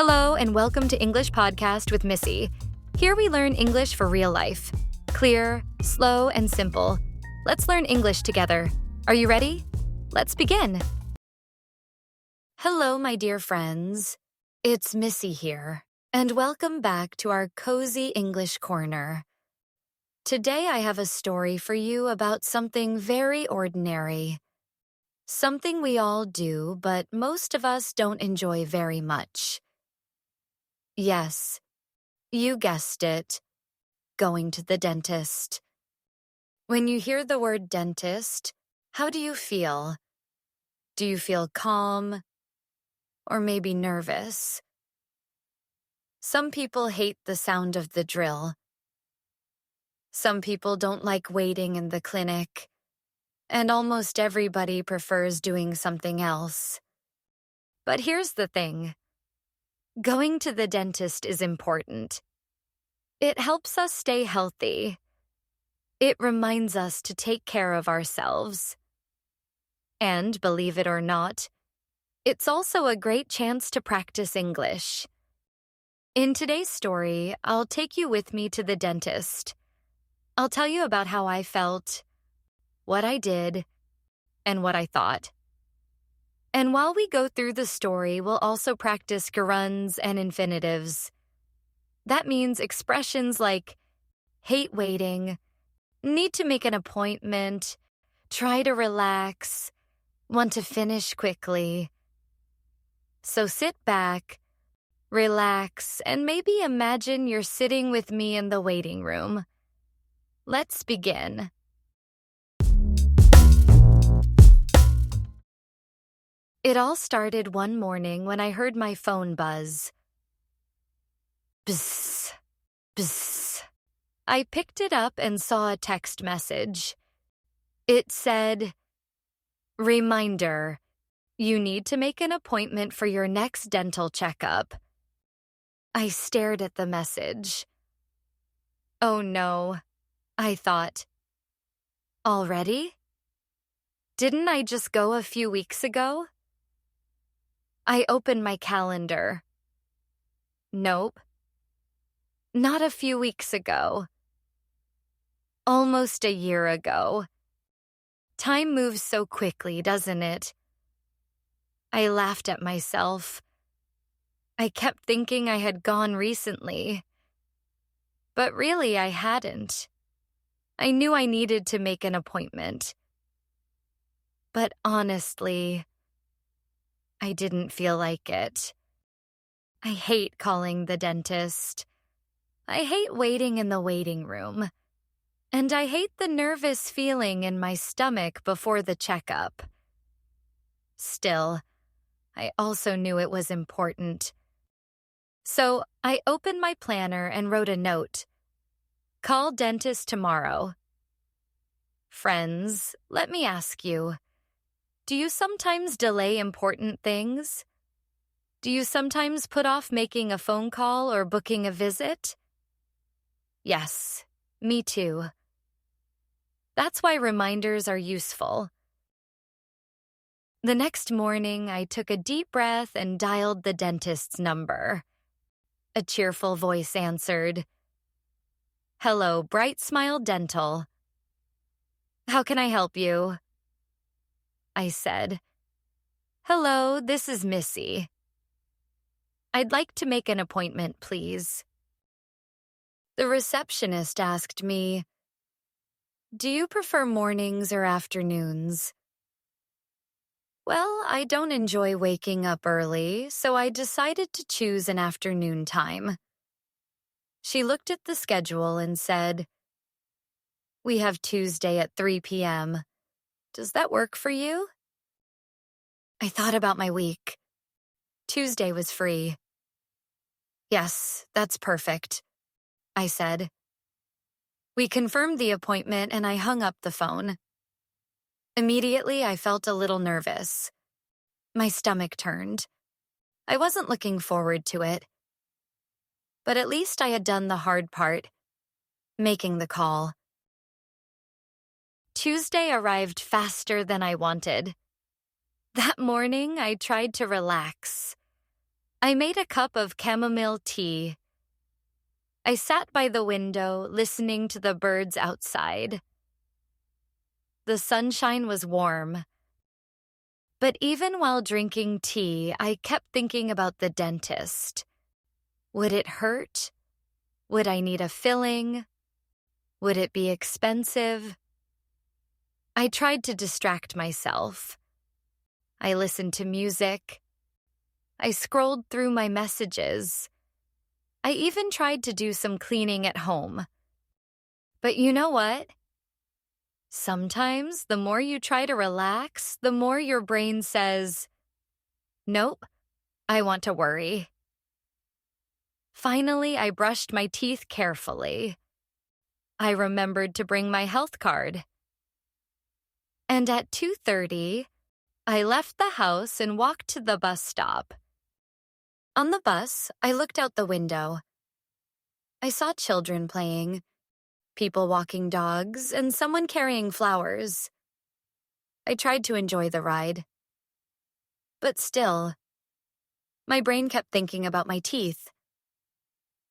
Hello, and welcome to English Podcast with Missy. Here we learn English for real life. Clear, slow, and simple. Let's learn English together. Are you ready? Let's begin. Hello, my dear friends. It's Missy here, and welcome back to our cozy English corner. Today I have a story for you about something very ordinary. Something we all do, but most of us don't enjoy very much. Yes, you guessed it, going to the dentist. When you hear the word dentist, how do you feel? Do you feel calm or maybe nervous? Some people hate the sound of the drill. Some people don't like waiting in the clinic, and almost everybody prefers doing something else. But here's the thing. Going to the dentist is important. It helps us stay healthy. It reminds us to take care of ourselves. And, believe it or not, it's also a great chance to practice English. In today's story, I'll take you with me to the dentist. I'll tell you about how I felt, what I did, and what I thought. And while we go through the story, we'll also practice gerunds and infinitives. That means expressions like hate waiting, need to make an appointment, try to relax, want to finish quickly. So sit back, relax, and maybe imagine you're sitting with me in the waiting room. Let's begin. It all started one morning when I heard my phone buzz. Bzz, bzz. I picked it up and saw a text message. It said, "Reminder, you need to make an appointment for your next dental checkup." I stared at the message. Oh no, I thought. Already? Didn't I just go a few weeks ago? I opened my calendar. Nope. Not a few weeks ago. Almost a year ago. Time moves so quickly, doesn't it? I laughed at myself. I kept thinking I had gone recently. But really, I hadn't. I knew I needed to make an appointment. But honestly, I didn't feel like it. I hate calling the dentist. I hate waiting in the waiting room. And I hate the nervous feeling in my stomach before the checkup. Still, I also knew it was important. So I opened my planner and wrote a note. Call dentist tomorrow. Friends, let me ask you. Do you sometimes delay important things? Do you sometimes put off making a phone call or booking a visit? Yes, me too. That's why reminders are useful. The next morning, I took a deep breath and dialed the dentist's number. A cheerful voice answered. Hello, Bright Smile Dental. How can I help you? I said. Hello, this is Missy. I'd like to make an appointment, please. The receptionist asked me, do you prefer mornings or afternoons? Well, I don't enjoy waking up early, so I decided to choose an afternoon time. She looked at the schedule and said, we have Tuesday at 3 p.m. Does that work for you? I thought about my week. Tuesday was free. Yes, that's perfect, I said. We confirmed the appointment and I hung up the phone. Immediately, I felt a little nervous. My stomach turned. I wasn't looking forward to it. But at least I had done the hard part, making the call. Tuesday arrived faster than I wanted. That morning, I tried to relax. I made a cup of chamomile tea. I sat by the window, listening to the birds outside. The sunshine was warm. But even while drinking tea, I kept thinking about the dentist. Would it hurt? Would I need a filling? Would it be expensive? I tried to distract myself. I listened to music. I scrolled through my messages. I even tried to do some cleaning at home. But you know what? Sometimes the more you try to relax, the more your brain says, "Nope, I want to worry." Finally, I brushed my teeth carefully. I remembered to bring my health card. And at 2:30, I left the house and walked to the bus stop. On the bus, I looked out the window. I saw children playing, people walking dogs, and someone carrying flowers. I tried to enjoy the ride. But still, my brain kept thinking about my teeth.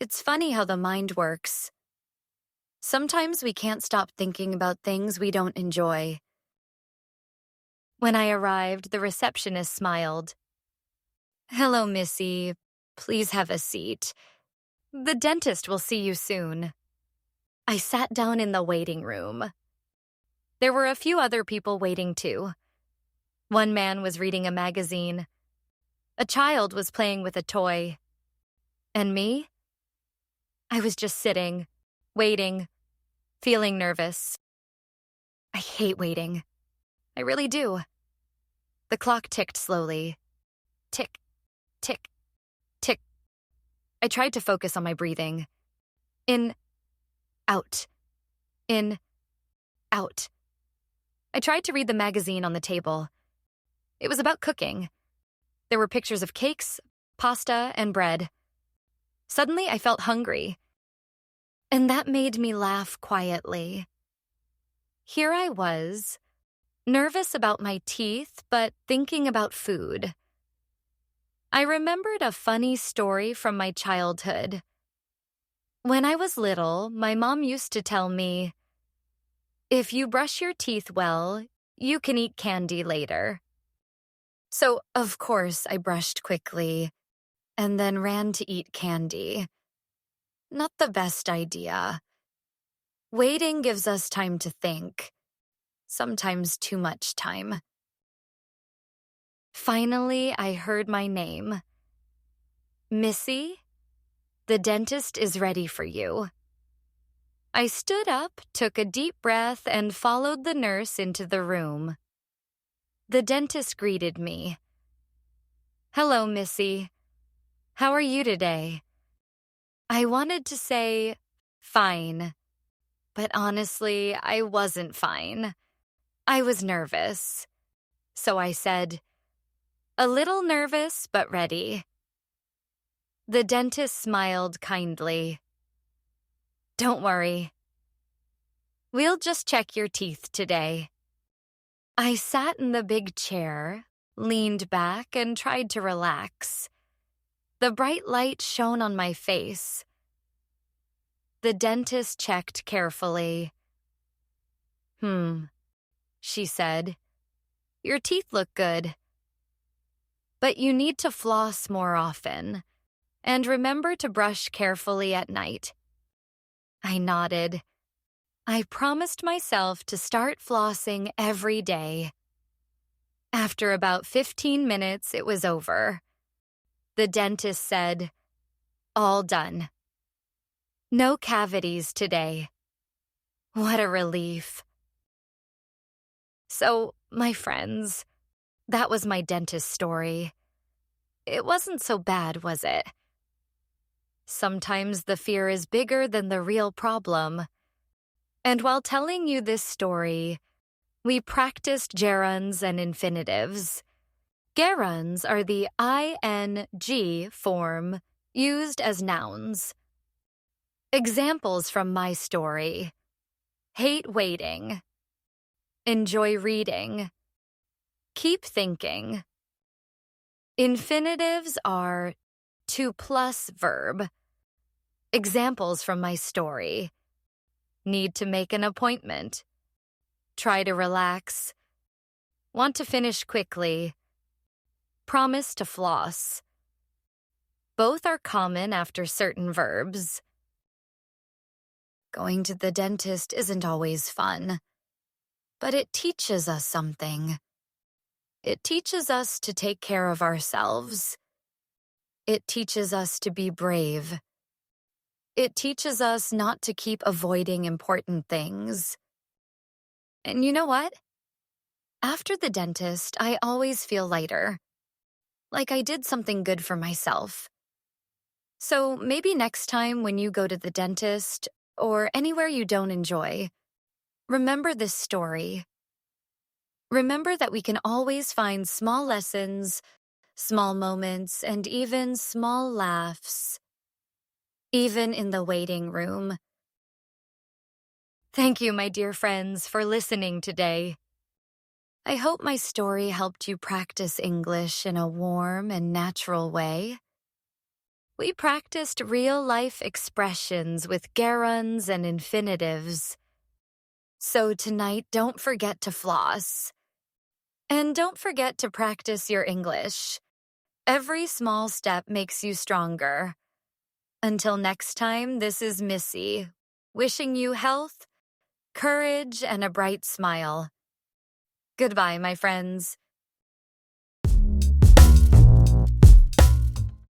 It's funny how the mind works. Sometimes we can't stop thinking about things we don't enjoy. When I arrived, the receptionist smiled. "Hello, Missy. Please have a seat. The dentist will see you soon." I sat down in the waiting room. There were a few other people waiting too. One man was reading a magazine. A child was playing with a toy. And me? I was just sitting, waiting, feeling nervous. I hate waiting. I really do. The clock ticked slowly. Tick, tick, tick. I tried to focus on my breathing. In, out. In, out. I tried to read the magazine on the table. It was about cooking. There were pictures of cakes, pasta, and bread. Suddenly, I felt hungry. And that made me laugh quietly. Here I was, nervous about my teeth, but thinking about food. I remembered a funny story from my childhood. When I was little, my mom used to tell me, "If you brush your teeth well, you can eat candy later." So, of course, I brushed quickly and then ran to eat candy. Not the best idea. Waiting gives us time to think, sometimes too much time. Finally, I heard my name. "Missy, the dentist is ready for you." I stood up, took a deep breath, and followed the nurse into the room. The dentist greeted me. "Hello, Missy. How are you today?" I wanted to say, "Fine," but honestly, I wasn't fine. I was nervous. So I said, "A little nervous, but ready." The dentist smiled kindly. "Don't worry. We'll just check your teeth today." I sat in the big chair, leaned back, and tried to relax. The bright light shone on my face. The dentist checked carefully. She said. "Your teeth look good. But you need to floss more often. And remember to brush carefully at night." I nodded. I promised myself to start flossing every day. After about 15 minutes, it was over. The dentist said, "All done. No cavities today." What a relief. So, my friends, that was my dentist story. It wasn't so bad, was it? Sometimes the fear is bigger than the real problem. And while telling you this story, we practiced gerunds and infinitives. Gerunds are the ing form used as nouns. Examples from my story: hate waiting, enjoy reading, keep thinking. Infinitives are to plus verb. Examples from my story: need to make an appointment, try to relax, want to finish quickly, promise to floss. Both are common after certain verbs. Going to the dentist isn't always fun, but it teaches us something. It teaches us to take care of ourselves. It teaches us to be brave. It teaches us not to keep avoiding important things. And you know what? After the dentist, I always feel lighter, like I did something good for myself. So maybe next time when you go to the dentist, or anywhere you don't enjoy, remember this story. Remember that we can always find small lessons, small moments, and even small laughs, even in the waiting room. Thank you, my dear friends, for listening today. I hope my story helped you practice English in a warm and natural way. We practiced real-life expressions with gerunds and infinitives. So tonight, don't forget to floss. And don't forget to practice your English. Every small step makes you stronger. Until next time, this is Missy, wishing you health, courage, and a bright smile. Goodbye, my friends.